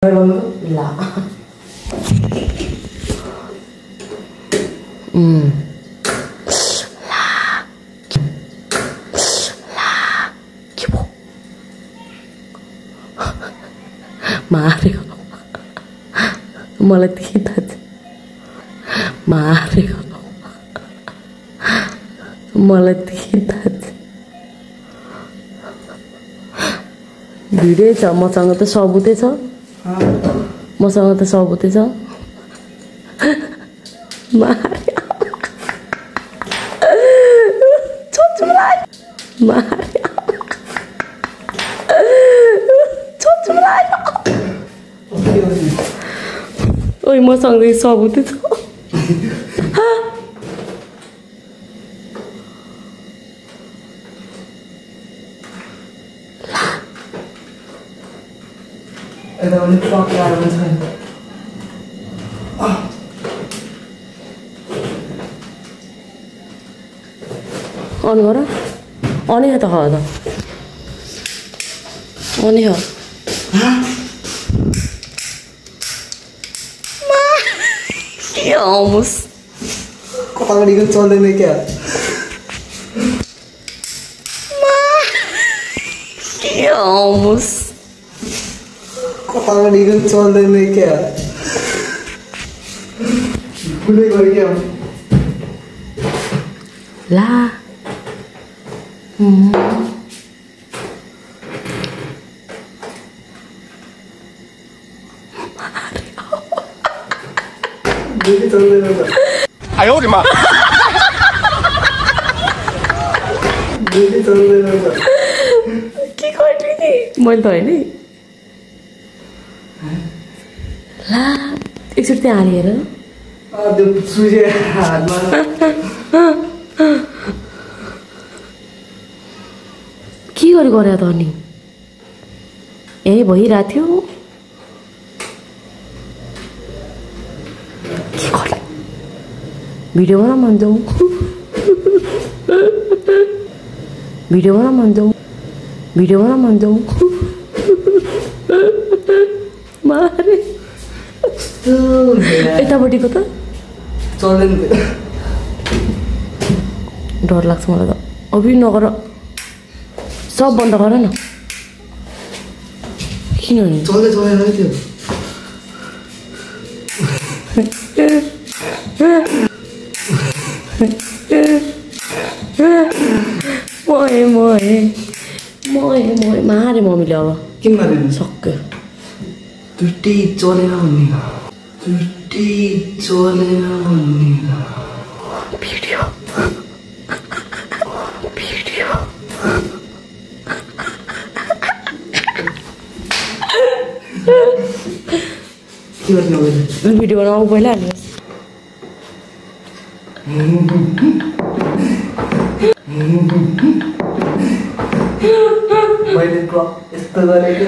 ला मार्यो मलाई त्यही थाहा छ मार्यो मलाई त्यही थाहा छ भिडियो छ मसँग त सबुतै छ मसँग त सबुतै छ मार्यो छोचुलाई मार्यो छोचुलाई ओइ मसँग सबुतै छ Ada ulit pa klaro sa on गर on है त खावा त on है almost kepala dingin चल्दैन क्या almost kepala dingin चल्दैन क्या भुले गयो क्या ला देखि चल्दैन त 哎呦我的妈 देखि चल्दैन त के गर्नु नि मैले त हैन ला एकचोटि त्यहाँ हालेर त्यो सुजे हातमा के गरे त अनि यही भइरहेको थियो के गर्ने भिडियो बना मन जाउँ भिडियो बना मन जाउँ भिडियो बना मन जाउँ मारे यतापट्टिको त चल्दैन डर लाग्छ मलाई त अभि नगर सब बन्द गर न किनभने चल्दै चलेन त्यो मोए मारे मम्मीले अब किन मारेन सक्यो टुटी चलेन भन्ने टुटी चलेन भन्ने भिडियो भिडियो के गर्नु हो भिडियो बनाऊ पहिला हाल्नुहोस् मैले यस्तो गरेको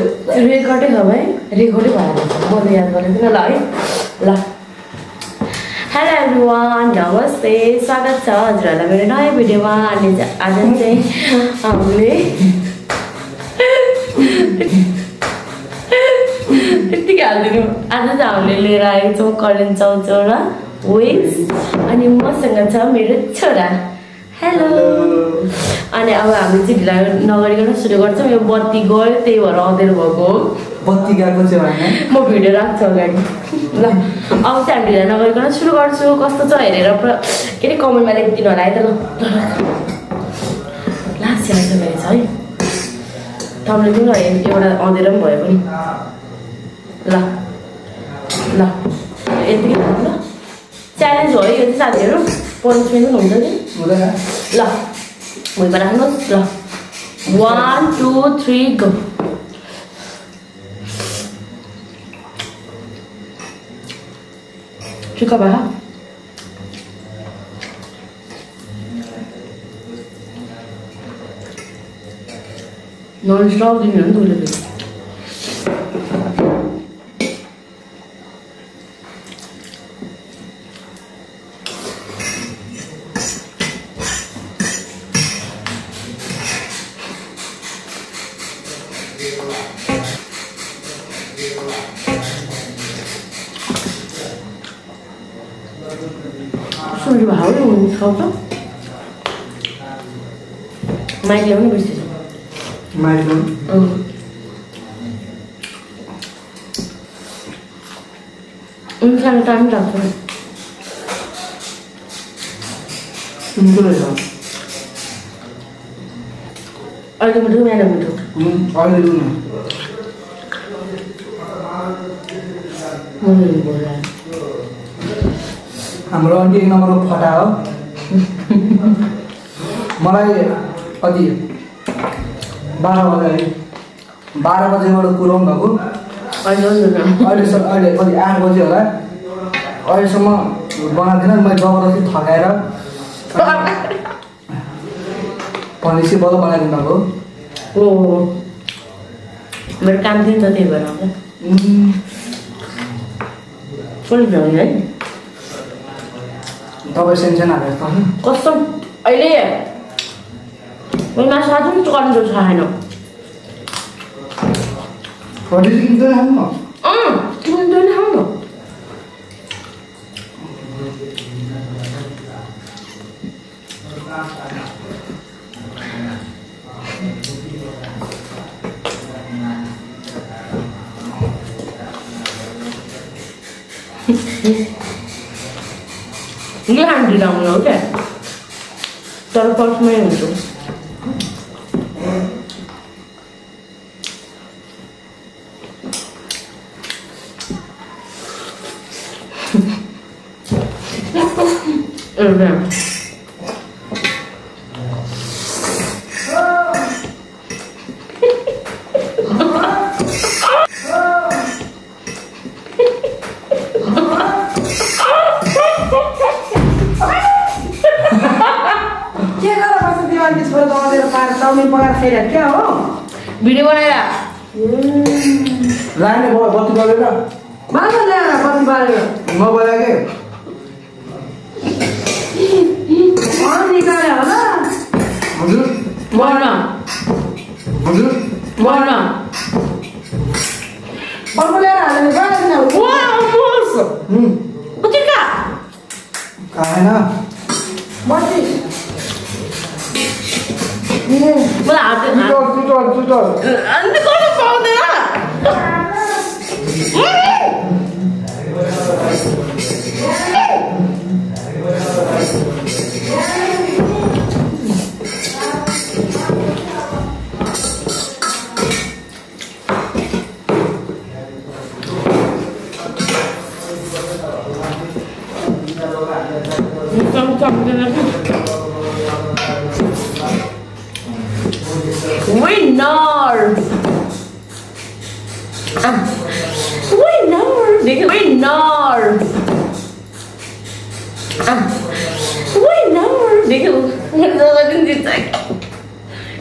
रेकर्डै छ भाइ रेकर्डै भएर मैले याद गरेको थिइनँ ल है ल हेलो एभ्रिवान नमस्ते स्वागत छ हजुरहरूलाई मेरो नयाँ भिडियोमा आज चाहिँ हामीले यतिकै हालिदिनु आज चाहिँ हामीले लिएर आएको छौँ करेन्ट चाउचाउरा विङ्स अनि मसँग छ मेरो छोरा हेलो अनि अब हामी चाहिँ ढिला नगरिकन सुरु गर्छौँ यो बत्ती गयो त्यही भएर अँधेरो भएको हो बत्ती गएको चाहिँ होइन म भिडियो राख्छु अगाडि ल अब चाहिँ हामी ढिला नगरिकन सुरु गर्छु कस्तो छ हेरेर के अरे कमेन्टमा लेखिदिनु होला है त ल लास्ट याद रहेछ है तपाईँले पनि एउटा अँधेरो पनि भयो पनि ल ल यतिकै ल च्यालेन्ज हो है यो चाहिँ साथीहरू पनिसमेन्ट पनि हुन्छ नि ल भुइँमा राख्नुहोस् ल 1 2 3 go Chưa có bà non stop đi nữa tôi là được कसरी भाउ खाउँछ माइक ल्याउनु बिर्सेछ माइक खानु टाइम लाग्छ अहिले मिठो बिहान मिठो अहिले लु न हाम्रो आन्टी 1 नम्बरको फटा हो मलाई कति 12 बजेबाट कुराउनु भएको अहिले कति 8 बजे होला अहिलेसम्म बनाएको थिएन मैले जबरजस्ती थकाएर भनेपछि बल्ल बनाइदिनु भएको हो मेरो काम थियो नि त त्यही भएर कसले भ्याउने है तपाईँ सेन्सन हालेर कस्तो अहिले मासु आज पनि कन्ट्रोल छैन किन्दैन खानु किन्दैन खानु ini handi dong lo deh terus main itu udah क्या हो भिडियो बनाएर लाने बत्ती बालेर माछा ल्याएर बत्ती बालेर नबलाके निकाल्यो होला हजुर मर्न बत्ती ल्याएर हाल्ने गाडी बत्ती खाएन बत्ती मलाई हात अन्त गर्नु पाउँदैन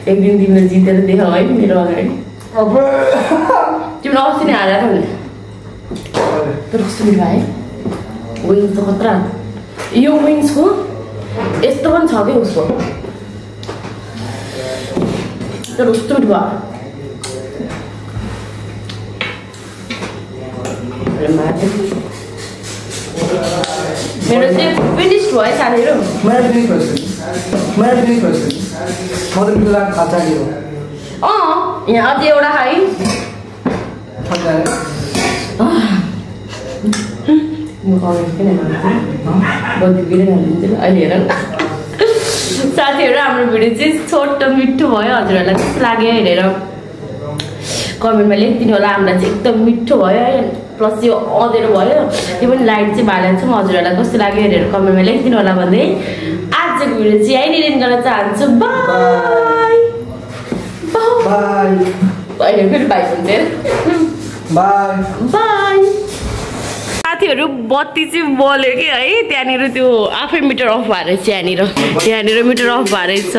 एक दिन तिमीले जितेर देखाऊ है मेरो अगाडि तिमीले अस्ति नै हारेर भने तर कस्तो मिठो है विङ्स त खतरा यो विङ्सको यस्तो पनि छ कि उसको तर कस्तो मिठो भयो मेरो चाहिँ फिनिस भयो साथीहरू मेरो फिनिस भइसक्यो म त मिठो लाग्छ खाजा दियो यहाँ अझै एउटा है अहिले हेर साथीहरू हाम्रो भिडियो चाहिँ छोटो मिठो भयो हजुरहरूलाई कस्तो लाग्यो हेरेर कमेन्टमा लेखिदिनु होला हामीलाई चाहिँ एकदम मिठो भयो है प्लस यो अँधेरो भयो त्यो पनि लाइट चाहिँ बालेको छु हजुरहरूलाई कस्तो लाग्यो हेरेर कमेन्टमा लेखिदिनु होला भन्दै आजको भिडियो चाहिँ यहीँनिर गर्न चाहन्छु बाई अहिले फेरि बाई हुन्छ बाई साथीहरू बत्ती चाहिँ बल्यो कि है त्यहाँनिर त्यो आफै मिटर अफ भएर चाहिँ यहाँनिर मिटर अफ भएर छ